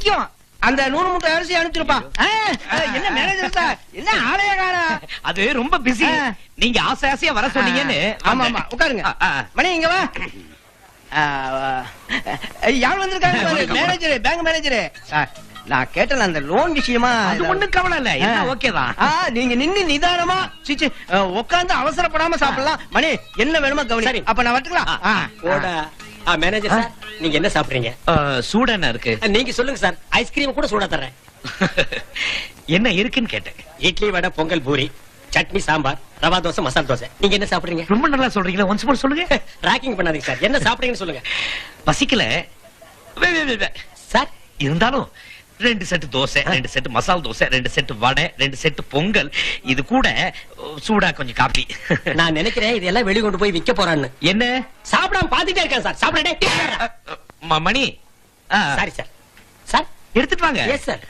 அடிக்கும். அந்த 100 மூட்டை அரிசி அனுப்பிச்சிருப்பா. என்ன மேனேஜர் சார், என்ன ஆளைய காணா? அது ரொம்ப பிஸி. நீங்க ஆசை ஆசையா வர சொன்னீங்கன்னு. ஆமா ஆமா, உட்காருங்க. மணி இங்க வா. யார் வந்திருக்காங்க? Manager, bank manager. நான் கேட்டல அந்த லோன் விஷயமா. அது ஒண்ணும் கவலை இல்ல, எல்லாம் ஓகேதான். நீங்க நின்னு நிதானமா சிச்சி உட்கார்ந்து அவசரப்படாம சாப்பிடலாம். மணி என்ன வேணுமோ கவனி. அப்ப நான் வரட்டுங்களா? போடா. மேனேஜர் சார், நீங்க என்ன சாப்பிடுறீங்க? சூடான இருக்கு. நீங்க சொல்லுங்க சார், ஐஸ்கிரீம் கூட சூடா தர்றேன். என்ன இருக்குன்னு கேட்டேன். இட்லி, வடை, பொங்கல், பூரி, சட்னி, சாம்பார், ரவா தோசை, மசாலா தோசை. நீங்க என்ன சாப்பிடுறீங்க? ரொம்ப நல்லா சொல்றீங்களா? ஒன்ஸ் மோர் சொல்லுங்க. ராக்கிங் பண்ணாதீங்க சார், என்ன சாப்பிடுறீங்கன்னு சொல்லுங்க. பசிக்கல சார். இருந்தாலும் 2 set dosa, 2 set masala dosa, 2 set vada, 2 set pongal, இது கூட சூடா கொஞ்சம் காபி. நான் நினைக்கிறேன் இதெல்லாம் வெளிய கொண்டு போய் விக்க போறான்னு. என்ன சாப்பிடாம பாத்துட்டே இருக்கேன் சார். சாப்பிடடே. மணி. Sorry sir. சார் எடுத்துட்டு வாங்க. Yes sir.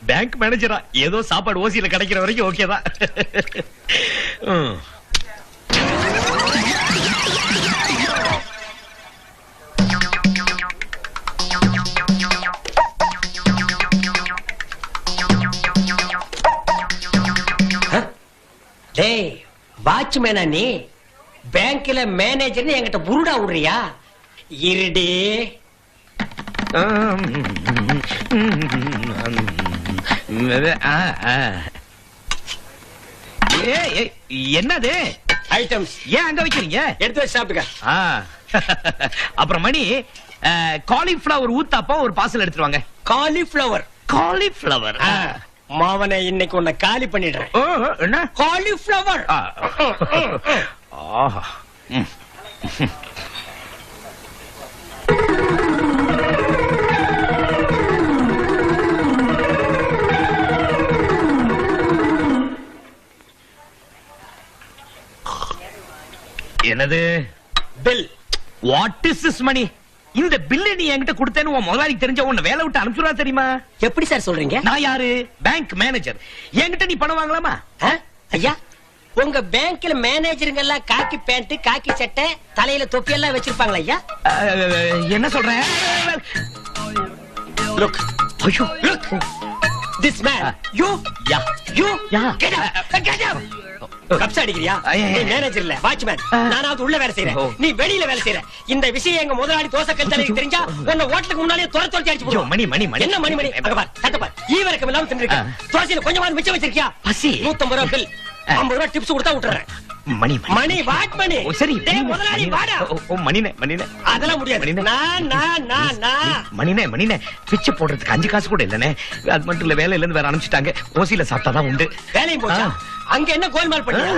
பேங்க் மேனேஜரா ஏதோ சாப்பாடு ஓசியில கிடைக்கிற வரைக்கும் ஓகேதான். டேய் வாட்ச்மேனா நீ? பேங்க்ல மேனேஜர்னு என்கிட்ட புருடா விடுறியா? இருடே. என்னது ஐட்டம்ஸ்? ஏன் அங்க வைக்கிறீங்க? எடுத்து வச்சு சாப்பிடுங்க. அப்புறம் மணி, காலிஃபிளவர் ஊத்தாப்பம் ஒரு பார்சல் எடுத்துருவாங்க. காலிஃபிளவர்? காலிஃபிளவர் மாவனை இன்னைக்கு உன்னை காலி பண்ணிடுறேன். என்ன காலிஃபிளவர்? என்னது? Bill. What is this money? இந்த பில்லை நீ என்கிட்ட கொடுத்தேன்னு உன் முதலாளி தெரிஞ்ச உன்னை வேலை விட்டு அனுப்பிச்சுடா தெரியுமா? எப்படி சார் சொல்றீங்க? நான் யாரு? Bank manager. என்கிட்ட நீ பணம் வாங்கலாமா? ஐயா, உங்க பேங்க்ல மேனேஜருங்க எல்லாம் காக்கி பேண்ட், காக்கி சட்டை, தலையில தொப்பி எல்லாம் வச்சிருப்பாங்களா ஐயா? என்ன சொல்ற? லுக். ஐயோ, look. This man. You. Yeah. You. Yeah. Get up. Get up. கப்ஸ் அடிக்கிறியா? நீ மேனேஜர் இல்ல, வாட்ச்மேன். நானாவது உள்ள வேலை செய்றேன், நீ வெளியில வேலை செய்ற. இந்த விஷயம் எங்க முதலாளி தோசைக்கல் தலைக்கு தெரிஞ்சா உன்னை ஹோட்டலுக்கு முன்னாலே துரத்தி அடிச்சு போடுவோம். மணி மணி மணி. என்ன மணி மணி? அங்க பார், தட்ட பார். ஈவரக்கம் இல்லாம தின்னுக்க. தோசையில கொஞ்சமாவது மிச்சம் வச்சிருக்கியா? பசி. 150 ரூபாய் பில். 50 ரூபாய் டிப்ஸ் கொடுத்தா விட்டுறேன். மணி மணி வாட் மணி? சரி. டேய் முதலாளி வாடா. மணினே மணினே. அதெல்லாம் முடியாது. நான் மணினே பிச்சை போடுறதுக்கு 5 காசு கூட இல்லனே. அது மட்டும் இல்ல, வேலையில இருந்து வேற அனுப்பிச்சிட்டாங்க. ஓசில சாப்பிட்டாதான் உண்டு. வேலையும் போச்சா? அங்க என்ன கோல்மால் பண்ணியா?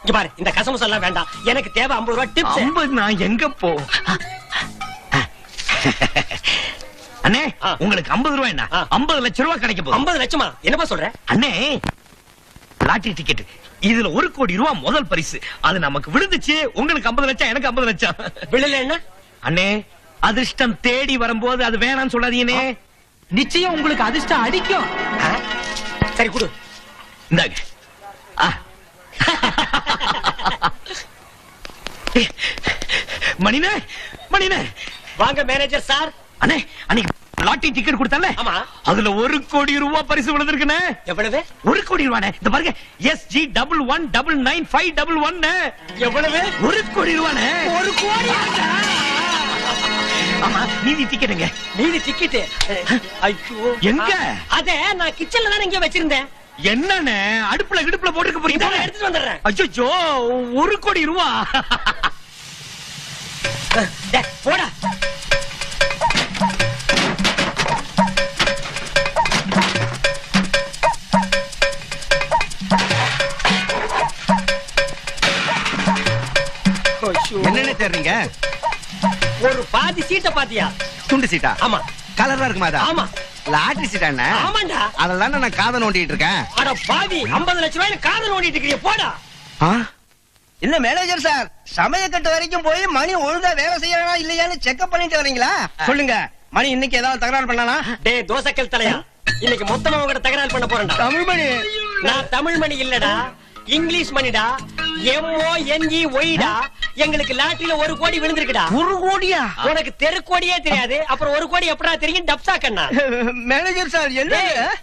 இங்க பாரு, இந்த கசமுசம் எல்லாம் வேண்டாம். எனக்கு தேவை 50 ரூபாய் டிப்ஸ். 50 நான் எங்க போ? அண்ணே, உங்களுக்கு 50 ரூபாய் என்ன? 50 லட்சம் ரூபாய் கிடைக்க போகுது. 50 லட்சமா? என்னப்பா சொல்ற? அண்ணே, லாட்டரி டிக்கெட். இதுல 1 கோடி ரூபாய் முதல் பரிசு. அது நமக்கு விழுந்துச்சு. உங்களுக்கு 50 லட்சம், எனக்கு 50 லட்சம். விழல என்ன? அண்ணே, அதிர்ஷ்டம் தேடி வரும்போது அது வேணாம்னு சொல்லாதீங்கனே. நிச்சயம் உங்களுக்கு அதிர்ஷ்டம் அடிக்கும். சரி குடு. இந்தாங்க. மணினே மணினே. வாங்க மேனேஜர் சார். அண்ணே, அன்னைக்கு லாட்டரி டிக்கெட் கொடுத்தானே, ஆமா, அதுல 1 கோடி ரூபாய் பரிசு விழுந்திருக்குனே. எவ்வளவு? 1 கோடி ரூபாய். இந்த பாருங்க, SG1199511. எவ்வளவு? 1 கோடி ரூபாய். 1 கோடி? ஆமா, மீதி டிக்கெட்டுங்க. மீதி டிக்கெட் ஐயோ எங்க? அதே நான் கிச்சன்ல தான் இங்க வச்சிருந்தேன். என்னன்னு அடுப்புல கிடுப்புல போட்டுக்க போறீங்க? எடுத்துட்டு வந்துடுறேன். அச்சோ, 1 கோடி ரூபாய். போடா. என்னன்னு தெரியுங்க? ஒரு பாதி சீட்டை பாத்தியா? துண்டு சீட்டா? ஆமா. கலரா இருக்குமா? ஆமா. லாட்டரி சீட்டா? ஆமாண்டா. அதெல்லாம் நான் காதை நோண்டிட்டு இருக்கேன். அட பாவி, 50 லட்சம் ரூபாய் காதை நோண்டிட்டு இருக்கீங்க. போடா. என்ன மேனேஜர் சார், சமயக்கட்டு வரைக்கும் போய் மணி ஒழுங்கா வேலை செய்யறா இல்லையான்னு செக்அப் பண்ணிட்டு வரீங்களா? சொல்லுங்க, மணி இன்னைக்கு ஏதாவது தகராறு பண்ணானா? டேய் தோசைக்கல் தலையா, இன்னைக்கு மொத்தமா உங்ககிட்ட தகராறு பண்ண போறேன்டா. தமிழ் மணி? நான் தமிழ் மணி இல்லடா, இங்கிலீஷ் மணிடா. MONEYடா. எங்களுக்கு லாட்டரியில 1 கோடி விழுந்திருக்குடா. 1 கோடியா? உனக்கு தெருக்கோடியே தெரியாது, அப்புறம் 1 கோடி எப்படா தெரியும்? டப்சா கண்ணா. மேனேஜர் சார் என்ன?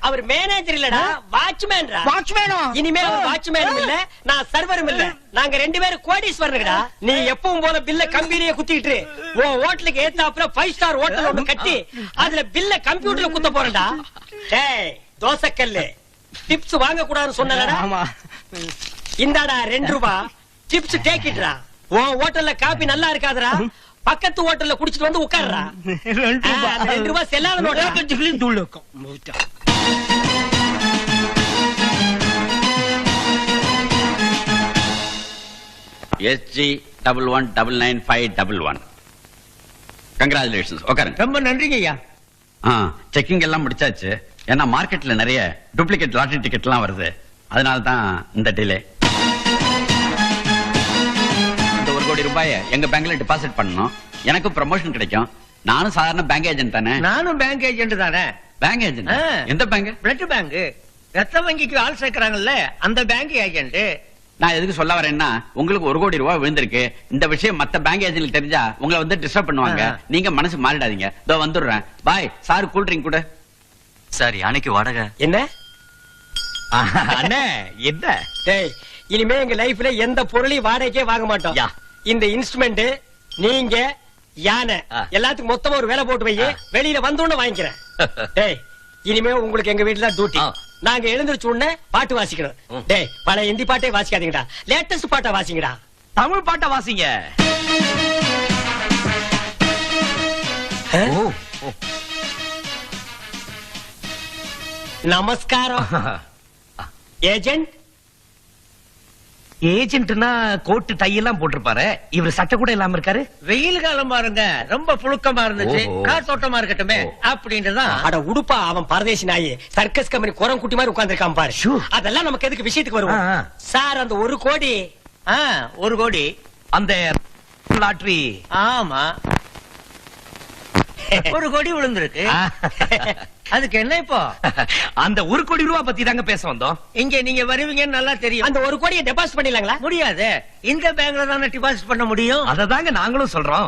அவர் மேனேஜர் இல்லடா, வாட்ச்மேன்டா. வாட்ச்மேனா? இனிமே அவர் வாட்ச்மேனும் இல்ல, நான் சர்வரும் இல்ல. நாங்க 2 பேரும் கோடீஸ்வரனுங்கடா. நீ எப்பவும் போல பில்ல கம்பெனியே குத்திக்கிட்டு உன் ஹோட்டலுக்கு ஏத்தாப்புல 5 ஸ்டார் ஹோட்டல் ஒண்ணு கட்டி அதுல பில்ல கம்ப்யூட்டர்ல குத்த போறடா. டேய் தோசைக்கல்லு, டிப்ஸ் வாங்க கூடாதுன்னு சொன்னலடா. ஆமா. இந்தாடா 2 ரூபாய் டிப்ஸ் டேக்கிட்ரா. உன் ஹோட்டல்ல காபி நல்லா இருக்காதுடா, பக்கத்து ஹோட்டல்ல குடிச்சிட்டு வந்து உட்கார்றா. 2 ரூபாய் செல்லாத நோட்டா கொஞ்சம் தூள் இருக்கும். SG119951. கங்க்ராச்சுலேஷன்ஸ். உட்காருங்க. ரொம்ப நன்றிங்க ஐயா. செக்கிங் எல்லாம் முடிச்சாச்சு. ஏன்னா மார்க்கெட்ல நிறைய டூப்ளிகேட் லாட்டரி டிக்கெட் எல்லாம் வருது. அதனால தான் இந்த டிலே. இந்த 1 கோடி ரூபாயை எங்க பேங்க்ல டெபாசிட் பண்ணணும். எனக்கு ப்ரமோஷன் கிடைக்கும். நானும் சாதாரண பேங்க் ஏஜென்ட் தானே. நானும் பேங்க் ஏஜென்ட் தானே. Bank agent? எந்த பேங்க்? Blood bank. ரத்த வங்கிக்கு ஆள் சேர்க்கறாங்கல்ல, அந்த பேங்க் ஏஜென்ட். நான் எதுக்கு சொல்ல வரேன்னா, உங்களுக்கு 1 கோடி ரூபாய் விழுந்திருக்கு. இந்த விஷயம் மத்த பேங்க் ஏஜென்ட் தெரிஞ்சா உங்களை வந்து டிஸ்டர்ப் பண்ணுவாங்க. நீங்க மனசு மாறிடாதீங்க. இதோ வந்துடுறேன். பாய். சார் கூல் ட்ரிங்க் கூட. சார் யானைக்கு வாடகை என்ன? அண்ணே என்ன? டேய் இனிமே எங்க லைஃப்ல எந்த பொருளையும் வாடகைக்கே வாங்க மாட்டோம். யா. இந்த இன்ஸ்ட்ருமெண்ட் நீங்க யானை எல்லாத்துக்கும் மொத்தமா ஒரு வேலை போட்டு வை. வெளியில வந்தோன்னு வாங்கிக்கிறேன். டேய் இனிமே உங்களுக்கு எங்க வீட்டுல டியூட்டி. நாங்க எழுந்திருச்சு உடனே பாட்டு வாசிக்கணும். டேய் பழைய ஹிந்தி பாட்டே வாசிக்காதீங்கடா, லேட்டஸ்ட் பாட்டா வாசிங்கடா. தமிழ் பாட்ட வாசிங்க. நமஸ்காரம். ஏஜென்ட். ஏஜென்ட்னா கோட்டு டை எல்லாம் போட்டிருப்பாரு, இவர் சட்டை கூட இல்லாம இருக்காரு. வெயில் காலம் பாருங்க, ரொம்ப புழுக்கமா இருந்துச்சு. ஓஹோ. காத்தோட்டமா இருக்கட்டுமே அப்படின்ட்டுதான். அட உடுப்பா, அவன் பரதேசி நாயி சர்க்கஸ் கம்பெனி குரம் குட்டி மாதிரி உட்கார்ந்திருக்கான் பாரு. ஷூ. அதெல்லாம் நமக்கு எதுக்கு, விஷயத்துக்கு வருவோம். ஆ, ஆ. சார் அந்த 1 கோடி. 1 கோடி. அந்த லாட்டரி. ஆமா, 1 கோடி விழுந்திருக்கு. அதுக்கு என்ன இப்போ? அந்த 1 கோடி ரூபாய் பத்தி தாங்க பேச வந்தோம். இங்க நீங்க வருவீங்கன்னு நல்லா தெரியும். அந்த 1 கோடியை டெபாசிட் பண்ணிடலாங்களா? முடியாது. இந்த பேங்க்ல தானே டிபாசிட் பண்ண முடியும். அததாங்க நாங்களும் சொல்றோம்.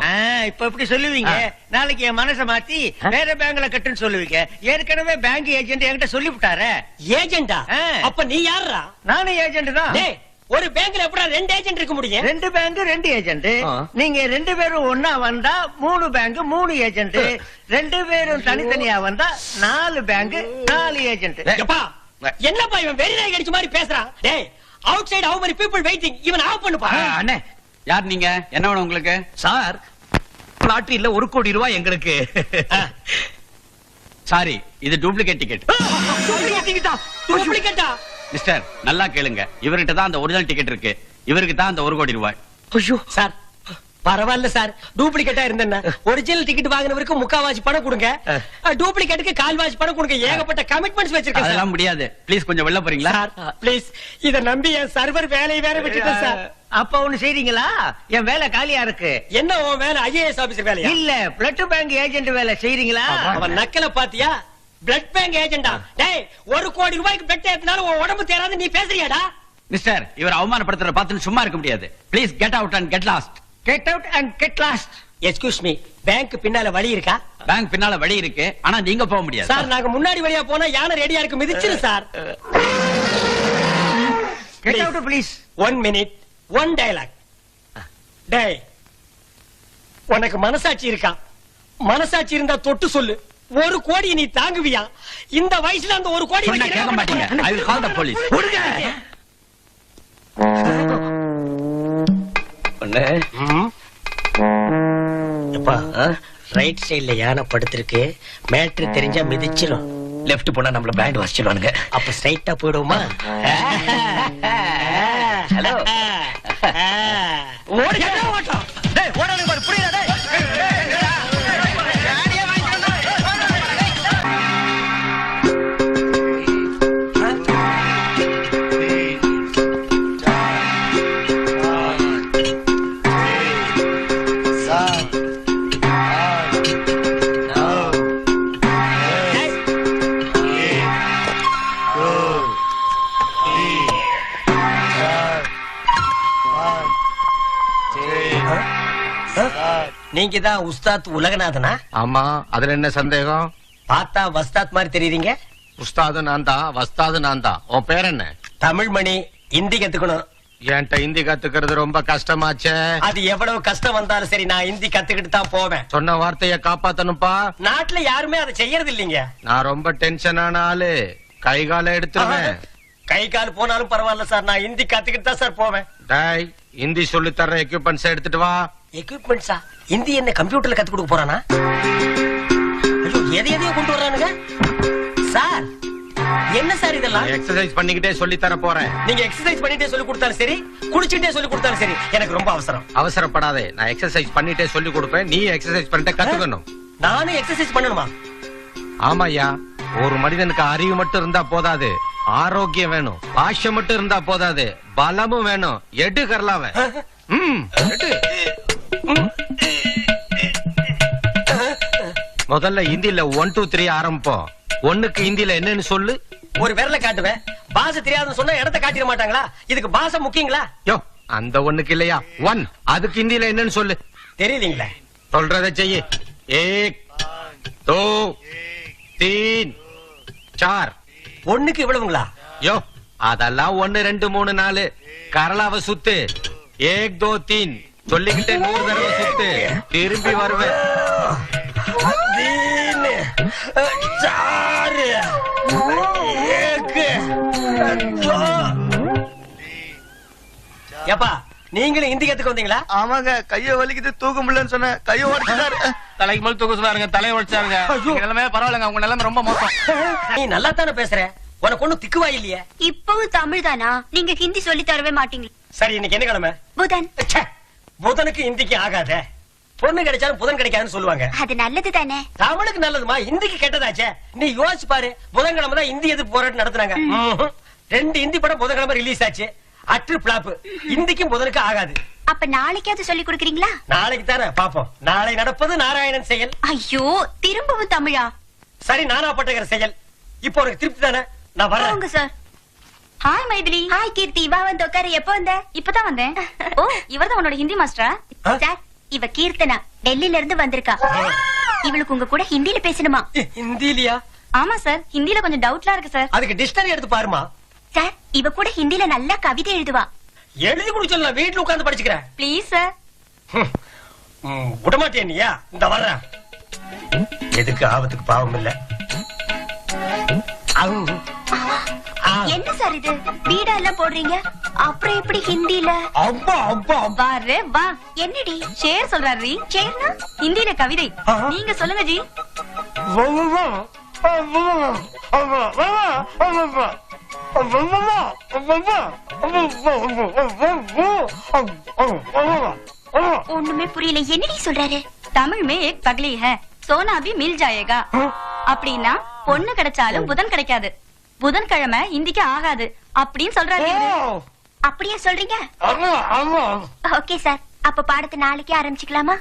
இப்ப எப்படி சொல்லுவீங்க? நாளைக்கு என் மனசை மாத்தி வேற பேங்க்ல கட்டுன்னு சொல்லுவீங்க. ஏற்கனவே பேங்க் ஏஜென்ட் என்கிட்ட சொல்லிவிட்டாரு. ஏஜென்டா? அப்ப நீ யாரா? நானும் ஏஜென்ட் தான். டேய் ஒரு பேங்க்ல எப்படா 2 ஏஜென்ட் இருக்க முடியும்? 2 பேங்க் 2 ஏஜென்ட். ஆ. நீங்க 2 பேரும் ஒன்னா வந்தா 3 பேங்க் 3 ஏஜென்ட். 2 பேரும் தனித்தனியா வந்தா 4 பேங்க் 4 ஏஜென்ட். எப்பா என்னப்பா இவன் வெறி நாய் கடிச்ச மாதிரி பேசுறான். டேய் out side how many people waiting, இவன் ஆஃப் பண்ணுப்பா. அண்ணே யார் நீங்க? என்ன வேணும் உங்களுக்கு? சார் லாட்டரியில 1 கோடி ரூபாய் எங்களுக்கு. சாரி, இது டூப்ளிகேட் டிக்கெட். டூப்ளிகேட்டா? மிஸ்டர் நல்லா கேளுங்க. இவர்கிட்ட தான் அந்த ஒரிஜினல் டிக்கெட் இருக்கு. இவருக்கு தான் அந்த 1 கோடி ரூபாய். ஐயோ சார் பரவாயில்ல சார், டூப்ளிகேட்டா இருந்தேன்னா ஒரிஜினல் டிக்கெட் வாங்கினவருக்கு முக்காவாசி பணம் கொடுங்க, டூப்ளிகேட்டுக்கு கால்வாசி பணம் கொடுங்க. ஏகப்பட்ட கமிட்மெண்ட்ஸ் வச்சிருக்கேன் சார். அதெல்லாம் முடியாது. ப்ளீஸ் கொஞ்சம் வெளில போறீங்களா? சார் ப்ளீஸ், இத நம்பி என் சர்வர் வேலையை வேற விட்டுட்டேன் சார். அப்ப ஒண்ணு செய்றீங்களா? என் வேலை காலியா இருக்கு. என்ன உன் வேலை? ஐஏஎஸ் ஆபீசர் வேலையா? இல்ல, பிளட் பேங்க் ஏஜென்ட் வேலை செய்றீங்களா? அவன் நக்கல பாத்தியா? பிளட் பேங்க் ஏஜென்டா? டேய் 1 கோடி ரூபாய்க்கு பிளட் ஏத்துனாலும் உன் உடம்பு தேராது, நீ பேசுறியாடா? மிஸ்டர், இவர் அவமானப்படுத்துற பார்த்து சும்மா இருக்க முடியாது. Please get out and get lost. Get out and get lost. Excuse me, bank பின்னால வழி இருக்கா? பேங்க் பின்னால வழி இருக்கு, ஆனா நீங்க போக முடியாது. சார் நாங்க முன்னாடி வழியா போனா யானை ரெடியா இருக்கு, மிதிச்சிரு sir. Get out please. 1 minute 1 dialogue. டேய் உனக்கு மனசாட்சி இருக்கா? மனசாட்சி இருந்தா தொட்டு சொல்லு, 1 கோடி நீ தாங்குவியா? இந்த வயசுல அந்த 1 கோடி சொன்னா கேட்க மாட்டீங்க. I will call the police. Right சைடுல யானை படுத்திருக்கு, மேட்ரு தெரிஞ்சா மிதிச்சிரும். லெஃப்ட் போனா நம்மள பேண்ட் வாசிச்சிடுவானுங்க. அப்ப ஸ்ட்ரைட்டா போயிடுவோமா? ஹலோ நீங்க தான் உஸ்தாத் உலகநாதனா? ஆமா, அதுல என்ன சந்தேகம்? பார்த்தா வஸ்தாத் மாதிரி தெரியுறீங்க. உஸ்தாது நான் தான், வஸ்தாது நான் தான். உன் பேர் என்ன? தமிழ் மணி. ஹிந்தி கத்துக்கணும். என்கிட்ட ஹிந்தி கத்துக்கிறது ரொம்ப கஷ்டமாச்சே. அது எவ்வளவு கஷ்டம் வந்தாலும் சரி, நான் ஹிந்தி கத்துக்கிட்டு தான் போவேன். சொன்ன வார்த்தைய காப்பாத்தணும்பா. நாட்டுல யாருமே அதை செய்யறது இல்லைங்க. நான் ரொம்ப டென்ஷனான ஆளு, கை கால எடுத்துருவேன். கை கால் போனாலும் பரவாயில்ல சார், நான் ஹிந்தி கத்துக்கிட்டு தான் சார் போவேன். டேய், ஹிந்தி சொல்லி தர்ற எக்யூப்மெண்ட்ஸ் எடுத்துட்டு வா. எக்யூப்மெண்ட்ஸா? ஹிந்தி என்ன கம்ப்யூட்டர்ல கத்து கொடுக்க போறானா? ஐயோ, எதையோ கொண்டு வர்றானுங்க சார். என்ன சார் இதெல்லாம்? எக்ஸசைஸ் பண்ணிக்கிட்டே சொல்லி தர போறேன். நீங்க எக்ஸசைஸ் பண்ணிட்டே சொல்லி கொடுத்தாலும் சரி, குடிச்சிட்டே சொல்லி கொடுத்தாலும் சரி, எனக்கு ரொம்ப அவசரம். அவசரப்படாதே, நான் எக்ஸசைஸ் பண்ணிட்டே சொல்லி கொடுப்பேன். நீ எக்ஸசைஸ் பண்ணிட்டே கத்துக்கணும். நானும் எக்ஸசைஸ் பண்ணணுமா? ஆமாய்யா, ஒரு மனிதனுக்கு அறிவு மட்டும் இருந்தா போதாது, ஆரோக்கியம் வேணும். பாஷம் மட்டும் இருந்தா போதாது, பலமும் வேணும். எடு கரலாவ. எடு. முதல்ல ஹிந்தில 1 2 3 ஆரம்பிப்போம். ஒண்ணுக்கு ஹிந்தில என்னன்னு சொல்லு. ஒரு விரல காட்டுவேன். பாஷை தெரியாதுன்னு சொன்னா இடத்த காட்டிட மாட்டாங்களா? இதுக்கு பாஷை முக்கியங்களா? யோ, அந்த ஒண்ணுக்கு இல்லையா 1, அதுக்கு ஹிந்தில என்னன்னு சொல்லு. தெரியலீங்களா? சொல்றதை செய்யு. 1 2 3 4. ஒண்ணுக்கு இவ்வளவுங்களா? யோ, அதெல்லாம் 1 2 3 4. கரலாவ சுத்து. 1 2 3 சொல்லிக்கிட்டே 100 தடவை சுத்து. திரும்பி வருவேன். ஏப்பா, நீங்களும் ஹிந்தி கத்துக்க வந்தீங்களா? ஆமாங்க, கைய வலிக்குது, தூக்க முடியலன்னு சொன்ன, கைய உடைச்சாரு. தலைக்கு மேல தூக்க சொன்னாருங்க, தலையை உடைச்சாருங்க. எங்க நிலைமை பரவாயில்லைங்க, உங்க நிலைமை ரொம்ப மோசம். நீ நல்லா தானே பேசுற, உனக்கு ஒண்ணும் திக்குவா இல்லையே. இப்பவும் தமிழ் தானா? நீங்க ஹிந்தி சொல்லி தரவே மாட்டீங்க. சரி, இன்னைக்கு என்ன கிழமை? புதன். ச்சே, புதனுக்கு ஹிந்திக்கு ஆகாதே. பொண்ணு கிடைச்சாலும் புதன் கிடைக்காதுன்னு சொல்லுவாங்க. அது நல்லது தானே? தமிழுக்கு நல்லதுமா, ஹிந்திக்கு கெட்டதாச்சே. நீ யோசிச்சு பாரு, புதன்கிழமை தான் ஹிந்தி எதிர்ப்பு போராட்டம் நடத்துனாங்க. 2 ஹிந்தி படம் புதன்கிழமை ரிலீஸ் ஆச்சு. அற்று பிளாப். ஹிந்திக்கும் புதனுக்கு ஆகாது. அப்ப நாளைக்காவது சொல்லி கொடுக்கறீங்களா? நாளைக்கு தானே பாப்போம். நாளை நடப்பது நாராயணன் செயல். ஐயோ, திரும்பவும் தமிழா? சரி, நானா பட்டகிற செயல். இப்போ உனக்கு திருப்தி தானே? நான் வரேன் சார். ஹாய் மைதிலி. ஹாய் கீர்த்தி. வா வந்து உட்காரு. எப்போ வந்த? இப்பதான் வந்தேன். ஓ, இவர்தான் உன்னோட ஹிந்தி மாஸ்டரா? சார், இவ கீர்த்தனா, டெல்லில இருந்து வந்திருக்கா. இவளுக்கு உங்க கூட ஹிந்தில பேசணுமா? ஹிந்திலியா? ஆமா சார், ஹிந்தில கொஞ்சம் டவுட்லா இருக்கு சார். அதுக்கு டிக்ஷனரி எடுத்து பாருமா. சார், இவ கூட ஹிந்தில நல்லா கவிதை எழுதுவா. எழுதி குடிச்சல, வீட்டுல உட்கார்ந்து படிச்சுக்கிறேன். Please sir. விடமாட்டே நீயா? இந்த வர்றேன். எதுக்கு ஆபத்துக்கு பாவம் இல்ல. என்ன சார் இது, வீடா எல்லாம் போடுறீங்க, அப்புறம் எப்படி ஹிந்தில? அப்பா அப்பா பாரு வா. என்னடி ஷேர் சொல்றாரு? ஷேர்னா ஹிந்தில கவிதை. நீங்க சொல்லுங்க ஜி. ஒண்ணுமே புரியல, என்னடி சொல்றாரு? தமிழ் में एक पगली है, सोना भी मिल जाएगा. அப்படின்னா பொண்ணு கிடைச்சாலும் புதன் கிடைக்காது, புதன்கிழமை ஹிந்திக்கு ஆகாது அப்படின்னு சொல்றாரு. அப்படியே சொல்றீங்க? ஓகே சார், அப்ப பாடத்தை நாளைக்கு ஆரம்பிச்சுக்கலாமா?